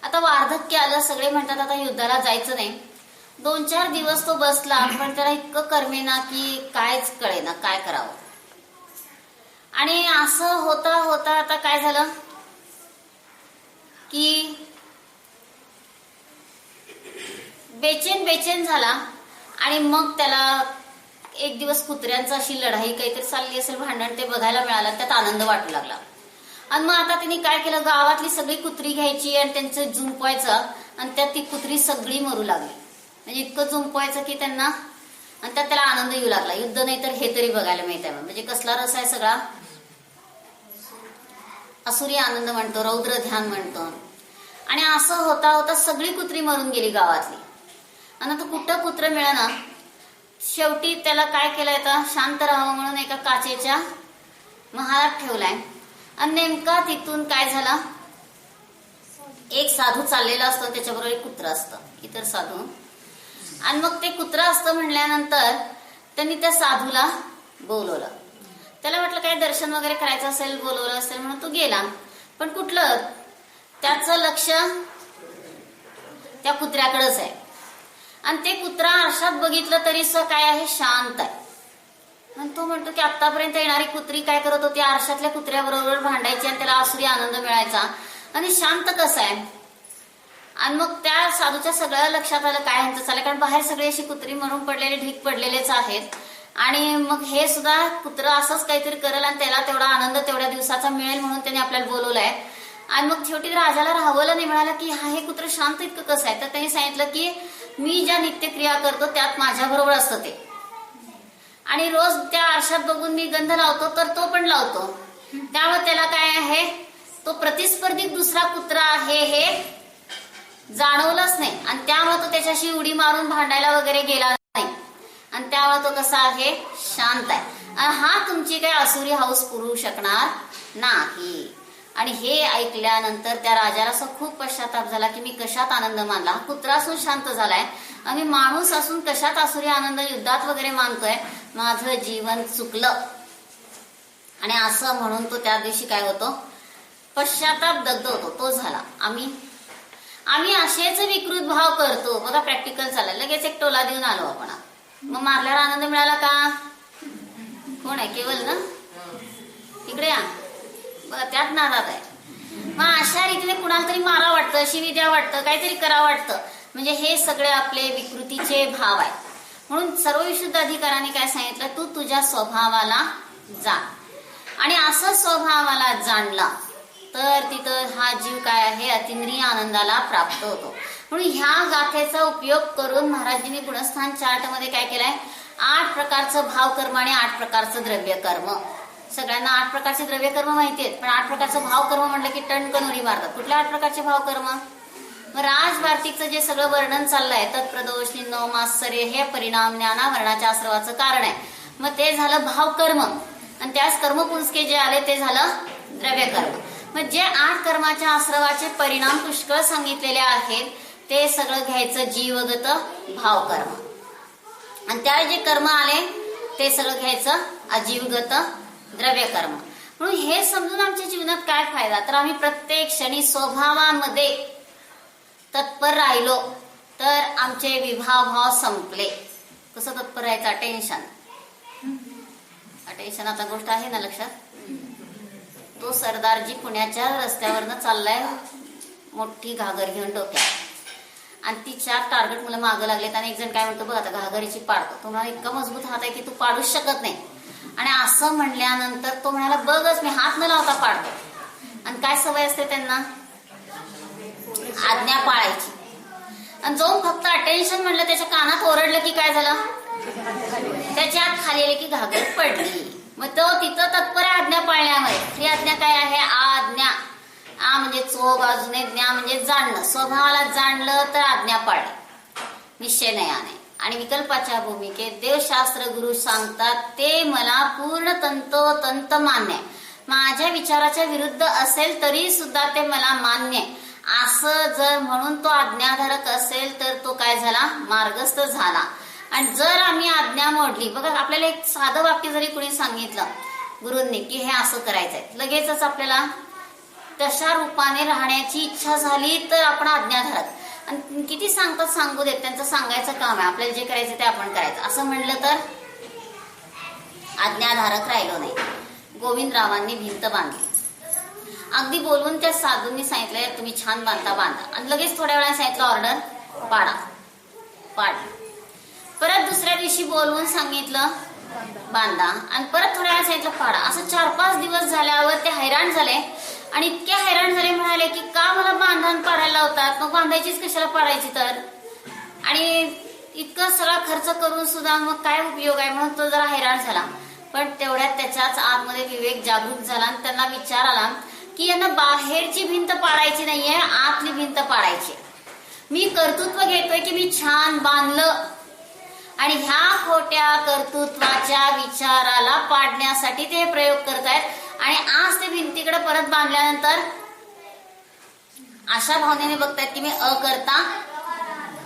आता वार्धक्य आलं, सगळे म्हणतात आता युद्धाला जायचं नाही. 2-4 दिवस तो बसला पण त्याला इतकं करमेना की कायच कळेना काय करावं. आणि असं होता होता आता काय झालं की बेचैन झाला आणि मग त्याला एक दिवस कुत्र्यांचा अशी लढाई काहीतरी चालली असेल, भांडण ते बघायला मिळालं. त्यात आनंद वाटू लागला. आणि मग आता त्यांनी काय केलं? गावातली सगळी कुत्री घ्यायची आणि त्यांचं जुंपवायचं आणि त्यात ती कुत्री सगळी मरू लागली. म्हणजे इतकं जुंपवायचं की त्यांना, आणि त्यात त्याला आनंद येऊ लागला. युद्ध नाही तर हे तरी बघायला मिळत आहे. म्हणजे कसला रस आहे सगळा? असुरी आनंद म्हणतो, रौद्र ध्यान म्हणतो. आणि असं होता होता सगळी कुत्री मरून गेली गावातली. आणि आता कुठं कुत्र मिळाना. शेवटी त्याला काय केलंय? आता शांत राहावं म्हणून एका काचेच्या महालात ठेवलाय. आणि नेमका तिथून काय झाला? एक साधू चाललेला असतो, त्याच्याबरोबर एक कुत्र असतं, इतर साधू. आणि मग ते कुत्र असतं म्हणल्यानंतर त्यांनी त्या साधूला बोलवलं. त्याला वाटलं काय दर्शन वगैरे करायचं असेल, बोलवलं असेल म्हणून तो गेला. पण कुठलं? त्याचं लक्ष त्या कुत्र्याकडेच आहे. आणि ते कुत्रा आरशात बघितलं तरी काय आहे? शांत आहे. आणि तो म्हणतो की आतापर्यंत येणारी कुत्री काय करत होती? आरशातल्या कुत्र्याबरोबर भांडायची आणि त्याला आसुरी आनंद मिळायचा. आणि शांत कसं आहे? आणि मग त्या साधूच्या सगळ्या लक्षात आलं काय ह्यांचं चाललंय. कारण बाहेर सगळी अशी कुत्री मरून पडलेली, ढीक पडलेलेच आहेत. आणि मग हे सुद्धा कुत्र असंच काहीतरी करेल आणि त्याला तेवढा आनंद तेवढ्या दिवसाचा मिळेल म्हणून त्याने आपल्याला बोलवलंय. आणि मग शेवटी राजाला राहावलं नाही, मिळालं की हा हे कुत्र शांत इतकं कसं आहे. तर त्यांनी सांगितलं की मी ज्या नित्यक्रिया करतो त्यात माझ्या बरोबर असतं ते, आणि रोज त्या आरशात बघून मी गंध लावतो तर तो पण लावतो. त्यामुळे त्याला काय आहे, तो प्रतिस्पर्धी दुसरा कुत्रा आहे हे जाणवलंच नाही, आणि त्यामुळे तो त्याच्याशी उडी मारून भांडायला वगैरे गेला नाही, आणि त्यामुळे तो कसा आहे, शांत आहे. आणि हा तुमची काही आसुरी हाऊस पुरवू शकणार नाही. आणि हे ऐकल्यानंतर त्या राजाला असं खूप पश्चाताप झाला की मी कशात आनंद मानला. हा कुत्रा असून शांत झालाय आणि माणूस असून कशात आसुरी आनंद युद्धात वगैरे मानतोय. माझं जीवन चुकलं. आणि असं म्हणून तो त्या दिवशी काय होतो, पश्चाताप दग्ध होतो. तो झाला. आम्ही असेच विकृत भाव करतो. बघा प्रॅक्टिकल चाललं, लगेच एक टोला देऊन आलो आपण. मग मारल्यावर आनंद मिळाला का? कोण आहे, केवल ना, इकडे या बघा, त्यात नादात आहे. मग अशा रीतीने कुणाला तरी मारा वाटतं, शिवी द्या वाटतं, काहीतरी करा वाटतं. म्हणजे हे सगळे आपले विकृतीचे भाव आहेत. म्हणून सर्व विशुद्ध अधिकाराने काय सांगितलं, तू तुझ्या स्वभावाला जा. आणि असं स्वभावाला जाणला तर तिथं हा जीव काय आहे, अतिंद्रिय आनंदाला प्राप्त होतो. म्हणून ह्या गाथेचा उपयोग करून महाराजांनी गुणस्थान चार्ट मध्ये काय केलंय, 8 प्रकारचं भावकर्म आणि 8 प्रकारचं द्रव्यकर्म. सगळ्यांना 8 प्रकारचे द्रव्यकर्म माहिती आहेत, पण 8 प्रकारचं भावकर्म म्हटलं की टणकन उडी मारतात. कुठल्या 8 प्रकारचे भावकर्म? मग राजवार्तिकचं जे सगळं वर्णन चाललंय, तत्प्रदोष निन्नो मात्सर्य हे परिणाम ज्ञाना वर्णाच्या आश्रवाचं कारण आहे. मग ते झालं भावकर्म, आणि त्याच कर्मपुंसके जे आले ते झालं द्रव्यकर्म. मग जे 8 कर्माच्या आश्रवाचे परिणाम पुष्कळ सांगितलेले आहेत ते सगळं घ्यायचं जीवगत भावकर्म, आणि त्या जे कर्म आले ते सगळं घ्यायचं अजीवगत द्रव्यकर्म. म्हणून हे समजून आमच्या जीवनात काय फायदा, तर आम्ही प्रत्येक क्षणी स्वभावामध्ये तत्पर राहिलो तर आमचे विभाव संपले. कसं तत्पर राहायचं? अटेन्शन आता गोष्ट आहे ना लक्षात. तो सरदारजी पुण्याच्या रस्त्यावरनं चाललाय मोठी घागर घेऊन डोक्यात, आणि ती 4 टार्गेट मुलं मागं लागलेत. आणि एक जण काय म्हणतो, बघ आता घागरीची पाडतो. तुम्हाला इतका मजबूत हात आहे की तू पाडूच शकत नाही. आणि असं म्हणल्यानंतर तो म्हणाला, बघच मी हात न लावता पाडतो. आणि काय सवय असते त्यांना, आज्ञा पाळायची. आणि जो फक्त अटेन्शन म्हणलं, त्याच्या कानात ओरडलं की काय झालं, त्याच्या हात खाली आले की घागर पडली. मग तो तिथं तत्पर आहे आज्ञा पाळण्यामध्ये. ही आज्ञा काय आहे, आज्ञा. आ म्हणजे चो बाजूने, ज्ञा म्हणजे जाणणं. स्वभावाला जाणलं तर आज्ञा पाळली निश्चयनयाने. आणि विकल्पाच्या भूमिकेत देवशास्त्र गुरु सांगतात ते मला पूर्ण तंतोतंत मान्य आहे. माझ्या विचाराच्या विरुद्ध असेल तरी सुद्धा ते मला मान्य आहे. असं जर म्हणून तो आज्ञाधारक असेल तर तो काय झाला, मार्गस्थ झाला. आणि जर आम्ही आज्ञा मोडली, बघा आपल्याला एक साधं वाक्य जरी कुणी सांगितलं गुरूंनी की हे असं करायचंय, लगेचच आपल्याला तशा रूपाने राहण्याची इच्छा झाली तर आपण आज्ञाधारक. आणि किती सांगतात सांगू देत, त्यांचं सांगायचं काम आहे, आपल्याला जे करायचं ते आपण करायचं. असं म्हणलं तर आज्ञाधारक राहिलो नाही. गोविंदरावांनी भिंत बांधली. अगदी बोलवून त्या साधूंनी सांगितलंय तुम्ही छान बांधता, बांधा. आणि लगेच थोड्या वेळाने सांगितलं ऑर्डर, पाडली. परत दुसऱ्या दिवशी बोलवून सांगितलं बांधा, आणि परत थोड्या वेळा सांगितलं पाडा. असं 4-5 दिवस झाल्यावर ते हैराण झाले. आणि इतके हैराण झाले, म्हणाले की का मला बांधण पाडायला लावतात, मग बांधायचीच कशाला पाडायची तर. आणि इतकं सगळा खर्च करून सुद्धा मग काय उपयोग आहे, म्हणून तो जरा हैराण झाला. पण तेवढ्यात त्याच्याच आतमध्ये विवेक जागृत झाला आणि त्यांना विचार आला की यांना बाहेरची भिंत पाडायची नाहीये, आतली भिंत पाडायची. मी कर्तृत्व घेतोय की मी छान बांधलं, आणि ह्या खोट्या कर्तृत्वाच्या विचाराला पाडण्यासाठी ते प्रयोग करतायत. आणि आज ते भिंतीकडे परत बांधल्यानंतर अशा भावनेने बघतायत की मी अकर्ता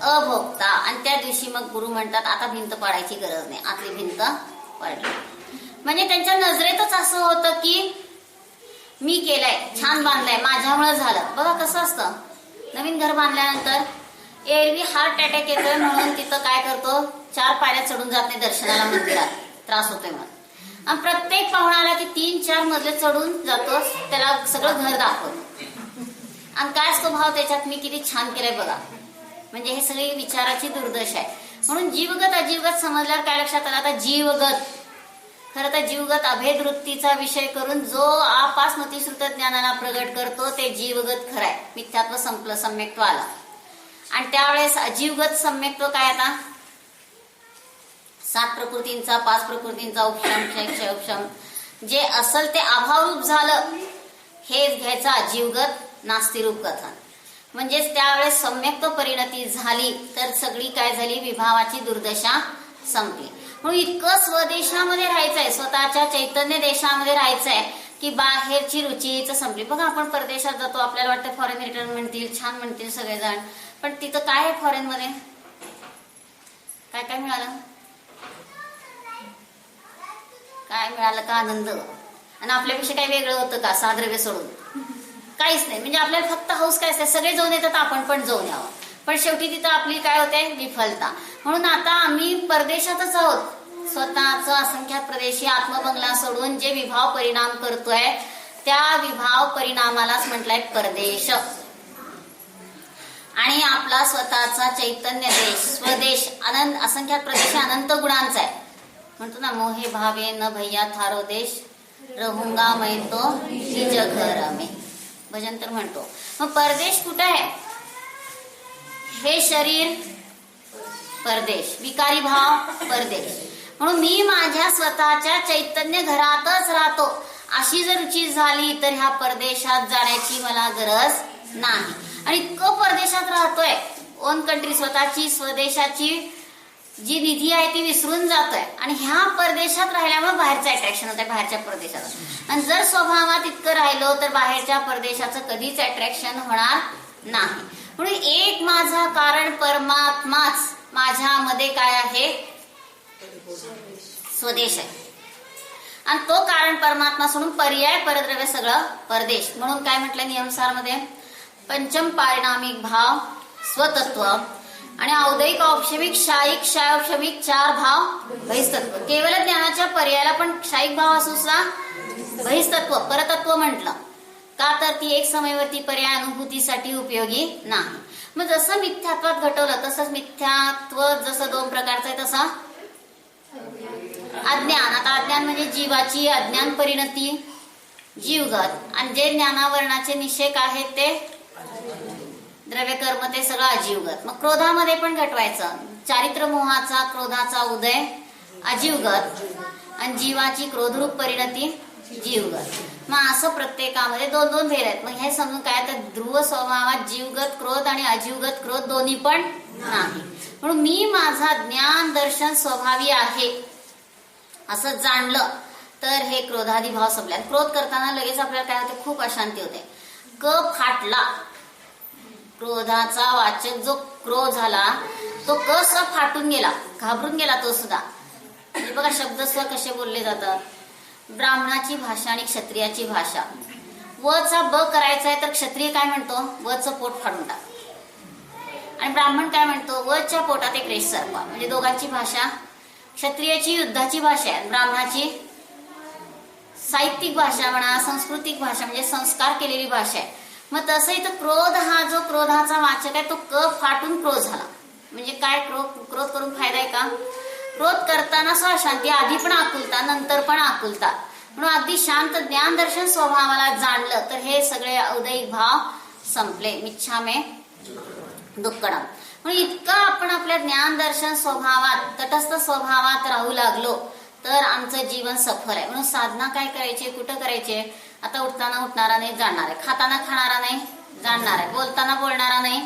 अभोक्ता. आणि त्या दिवशी मग गुरु म्हणतात आता भिंत पाडायची गरज नाही, आतली भिंत पडली. म्हणजे त्यांच्या नजरेतच असं होतं की मी केलंय, छान बांधलंय, माझ्यामुळे झालं. बघा कसं असतं, नवीन घर बांधल्यानंतर एरवी हार्ट अटॅक येतोय म्हणून तिथं काय करतो, 4 पायऱ्या चढून जात नाही दर्शनाला मंदिरात, त्रास होतोय म्हणून. आणि प्रत्येक पाहुणा आला की 3-4 मजले चढून जातो, त्याला सगळं घर दाखवतो. आणि काय असतो भाव त्याच्यात, मी किती छान केलंय बघा. म्हणजे हे सगळी विचाराची दुर्दशा आहे. म्हणून जीवगत अजीवगत समजल्यावर काय लक्षात आलं, आता जीवगत खरं तर जीवगत अभेद वृत्तीचा विषय करून जो आपास्मृतीश्रुत ज्ञानाला प्रगट करतो ते जीवगत खराय. मिथ्यात्व संपलं, सम्यक्त्व आला. आणि त्यावेळेस अजीवगत सम्यक्त्व काय आता? 7 प्रकृतींचा, 5 प्रकृतींचा उपशम, क्षय उपशम जे असल ते अभावरूप झालं, हेच घ्यायचं अजीवगत नास्तिरूप कथन. म्हणजेच त्यावेळेस सम्यक्त्व परिणती झाली तर सगळी काय झाली? विभावाची दुर्दशा संपली. म्हणून इतकं स्वदेशामध्ये राहायचंय, स्वतःच्या चैतन्य देशामध्ये राहायचंय की बाहेरची रुचीच संपली. बघा आपण परदेशात जातो, आपल्याला वाटतं फॉरेन रिटर्न म्हणतील, छान म्हणतील सगळेजण, पण तिथं काय आहे फॉरेन मध्ये? काय काय मिळालं? काय मिळालं का? आनंद. आणि आपल्यापेक्षा काही वेगळं होतं का? साद्रव्य सोडून काहीच नाही. म्हणजे आपल्याला फक्त हौस काय असते, सगळे जाऊन येतात, आपण पण जाऊन यावं, पण शेवटी तिथं आपली काय होते? विफलता. म्हणून आता आम्ही परदेशातच आहोत. स्वतःच असंख्यात प्रदेशी आत्मबंगला सोडून जे विभाव परिणाम करतोय त्या विभाव परिणामालाच म्हटलंय परदेश. आणि आपला स्वतःचा चैतन्य देश, स्वदेश अनंत असंख्यात प्रदेश अनंत गुणांचा आहे. म्हणतो ना, मोहे भावे न भैया थारो देश, रहूंगा मैं तो निज घर में. भजन तर म्हणतो. मग परदेश कुठे आहे? हे शरीर परदेश, विकारी भाव परदेश. म्हणून मी माझ्या स्वतःच्या चैतन्य घरातच राहतो अशी जर रुची झाली तर ह्या परदेशात जाण्याची मला गरज नाही. आणि इतकं परदेशात राहतोय, ओन कंट्री, स्वतःची स्वदेशाची जी निधी आहे ती विसरून जातोय. आणि ह्या परदेशात राहिल्यामुळे बाहेरचं अट्रॅक्शन होत आहे, बाहेरच्या परदेशात. आणि जर स्वभावात इतकं राहिलो तर बाहेरच्या परदेशाचं कधीच अट्रॅक्शन होणार नाही. म्हणून एक माझा कारण परमात्माच माझ्यामध्ये काय आहे? स्वदेश आहे. आणि तो कारण परमात्मा सोडून पर्याय परद्रव्य सगळं परदेश. म्हणून काय म्हटलं नियमसार मध्ये? पंचम पारिणामिक भाव स्वतत्व आणि औदैक औपशमिक क्षायिक क्षायोपशमिक 4 भाव बहिस्तत्व. केवळ ज्ञानाच्या पर्यायाला पण क्षायिक भाव असू सुद्धा बहिस्तत्व परतत्व म्हटलं का? तर ती एक समयवर्ती पर्याय अनुभूतीसाठी उपयोगी नाही. मग जसं मिथ्यात्वात घटवलं तसंच मिथ्यात्व जसं 2 प्रकारचं आहे तसा अज्ञान. आता अज्ञान म्हणजे जीवाची अज्ञान परिणती जीवगत, आणि जे ज्ञानावरणाचे निषेक आहेत ते द्रव्य कर्म ते सगळं अजीवगत. मग क्रोधामध्ये पण घटवायचं. चारित्र मोहाचा क्रोधाचा उदय अजीवगत आणि जीवाची क्रोधरूप परिणती जीवगत. मग असं प्रत्येकामध्ये 2-2 भेद आहेत. मग हे समजून काय, तर ध्रुव स्वभावात जीवगत क्रोध आणि अजीवगत क्रोध दोन्ही पण नाही. म्हणून मी माझा ज्ञान दर्शन स्वभावी आहे असं जाणलं तर हे क्रोधादी भाव संपले. क्रोध करताना लगेच आपल्याला काय होते? खूप अशांती होते. क फाटला, क्रोधाचा वाचक जो क्रोध झाला तो कस फाटून गेला, घाबरून गेला तो सुद्धा. म्हणजे बघा शब्द स्व कसे बोलले जातात. ब्राह्मणाची भाषा आणि क्षत्रियाची भाषा. वचा ब करायचा आहे तर क्षत्रिय काय म्हणतो? वचं पोट फाडून टाक. आणि ब्राह्मण काय म्हणतो? वच्या पोटात एक रेष सरकवा. म्हणजे दोघांची भाषा. क्षत्रियाची युद्धाची भाषा आहे, ब्राह्मणाची साहित्यिक भाषा म्हणा, सांस्कृतिक भाषा म्हणजे संस्कार केलेली भाषा आहे. मग तसं इथं क्रोध हा जो क्रोधाचा वाचक आहे तो क फाटून क्रोध झाला. म्हणजे काय? क्रोध करून फायदा आहे का? क्रोध करताना अशांती, आधी पण आकुलता नंतर पण आकुलता. म्हणून अगदी शांत ज्ञान दर्शन स्वभावाला जाणलं तर हे सगळे औदैक भाव संपले. मिच्छामे दुक्कडम. म्हणून इतकं आपण आपल्या ज्ञान दर्शन स्वभावात तटस्थ स्वभावात राहू लागलो तर आमचं जीवन सफल आहे. म्हणून साधना काय करायची, कुठं करायची? आता उठताना उठणारा नाही जाणणार आहे, खाताना खाणारा नाही जाणणार आहे, बोलताना बोलणारा नाही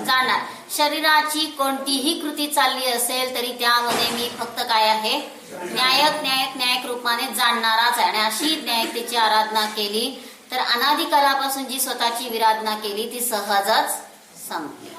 जाणणार. शरीराची कोणतीही कृती चालली असेल तरी त्यामध्ये मी फक्त काय आहे? न्यायक रूपाने जाणणाराच आहे. आणि अशी न्यायतेची आराधना केली तर अनादिकालापासून जी स्वतःची विराधना केली ती सहजच संपली.